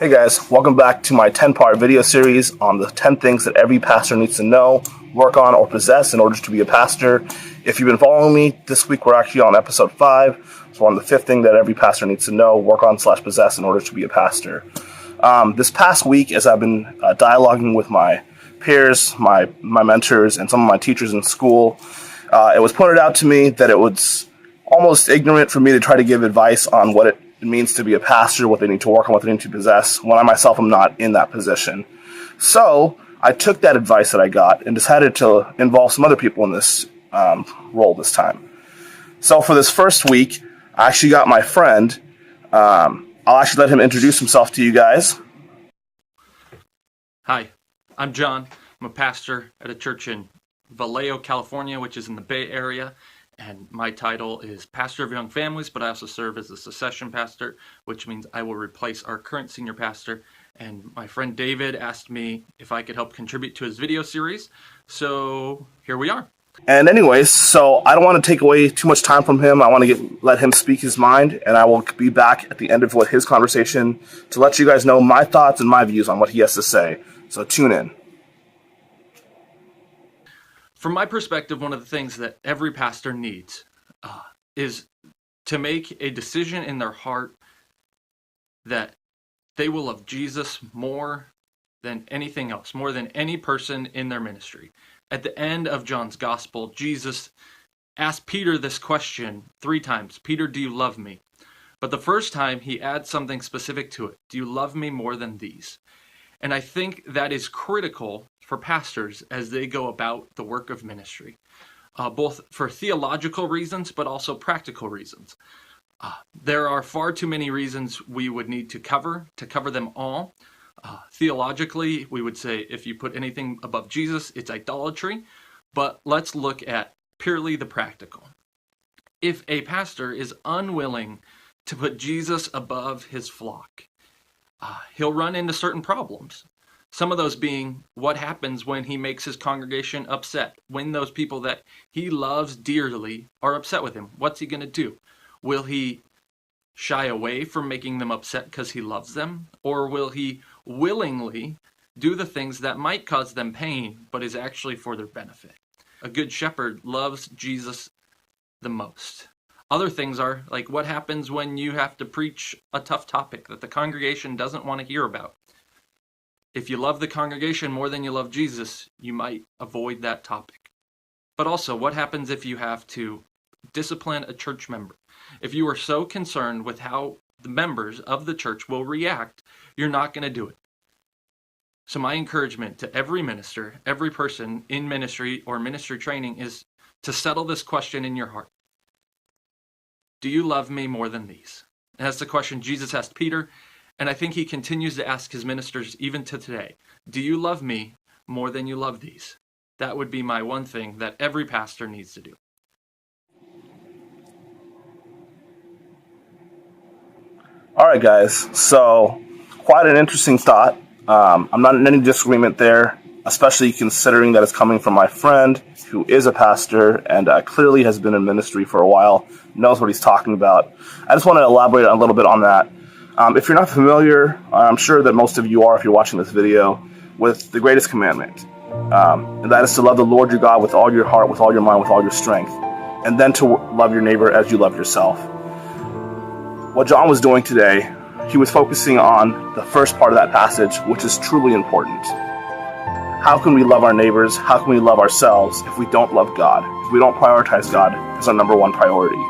Hey guys, welcome back to my 10-part video series on the 10 things that every pastor needs to know, work on, or possess in order to be a pastor. If you've been following me, this week we're actually on episode 5, so on the 5th thing that every pastor needs to know, work on / possess in order to be a pastor. This past week, as I've been dialoguing with my peers, my mentors, and some of my teachers in school, it was pointed out to me that it was almost ignorant for me to try to give advice on what it means to be a pastor, what they need to work on, what they need to possess, when I myself am not in that position. So I took that advice that I got and decided to involve some other people in this role this time. So for this first week, I actually got my friend. I'll actually let him introduce himself to you guys. Hi, I'm John. I'm a pastor at a church in Vallejo, California, which is in the Bay Area. And my title is Pastor of Young Families, but I also serve as a succession pastor, which means I will replace our current senior pastor. And my friend David asked me if I could help contribute to his video series. So here we are. And anyways, so I don't want to take away too much time from him. I want to let him speak his mind, and I will be back at the end of his conversation to let you guys know my thoughts and my views on what he has to say. So tune in. From my perspective, one of the things that every pastor needs is to make a decision in their heart that they will love Jesus more than anything else, more than any person in their ministry. At the end of John's gospel, Jesus asked Peter this question 3 times. Peter, do you love me? But the first time he adds something specific to it. Do you love me more than these? And I think that is critical for pastors as they go about the work of ministry, both for theological reasons, but also practical reasons. There are far too many reasons we would need to cover them all. Theologically, we would say if you put anything above Jesus, it's idolatry. But let's look at purely the practical. If a pastor is unwilling to put Jesus above his flock, he'll run into certain problems. Some of those being what happens when he makes his congregation upset, when those people that he loves dearly are upset with him. What's he going to do? Will he shy away from making them upset because he loves them? Or will he willingly do the things that might cause them pain, but is actually for their benefit? A good shepherd loves Jesus the most. Other things are like what happens when you have to preach a tough topic that the congregation doesn't want to hear about. If you love the congregation more than you love Jesus, you might avoid that topic. But also, what happens if you have to discipline a church member? If you are so concerned with how the members of the church will react, you're not going to do it. So my encouragement to every minister, every person in ministry or ministry training is to settle this question in your heart. Do you love me more than these? And that's the question Jesus asked Peter, and I think he continues to ask his ministers even to today. Do you love me more than you love these? That would be my one thing that every pastor needs to do. All right, guys. So quite an interesting thought. I'm not in any disagreement there, especially considering that it's coming from my friend who is a pastor and clearly has been in ministry for a while, knows what he's talking about. I just want to elaborate a little bit on that. If you're not familiar, I'm sure that most of you are if you're watching this video, with the greatest commandment. And that is to love the Lord your God with all your heart, with all your mind, with all your strength. And then to love your neighbor as you love yourself. What John was doing today, he was focusing on the first part of that passage, which is truly important. How can we love our neighbors? How can we love ourselves if we don't love God? If we don't prioritize God as our number one priority?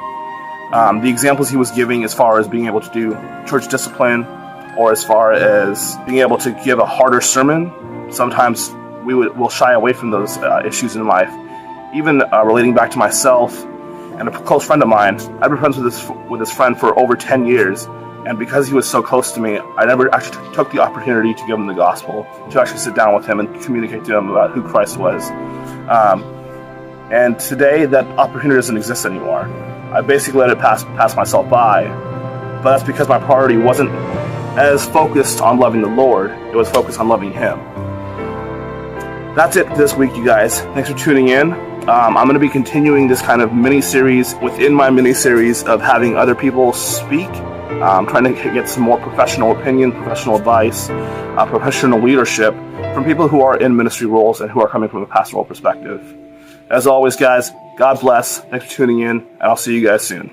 The examples he was giving as far as being able to do church discipline, or as far as being able to give a harder sermon, sometimes we'll shy away from those issues in life. Even relating back to myself and a close friend of mine, I've been friends with this friend for over 10 years, and because he was so close to me, I never actually took the opportunity to give him the gospel, to actually sit down with him and communicate to him about who Christ was. And today, that opportunity doesn't exist anymore. I basically let it pass myself by, but that's because my priority wasn't as focused on loving the Lord, it was focused on loving Him. That's it this week, you guys. Thanks for tuning in. I'm going to be continuing this kind of mini-series within my mini-series of having other people speak trying to get some more professional opinion, professional advice, professional leadership from people who are in ministry roles and who are coming from a pastoral perspective. As always, guys, God bless. Thanks for tuning in, and I'll see you guys soon.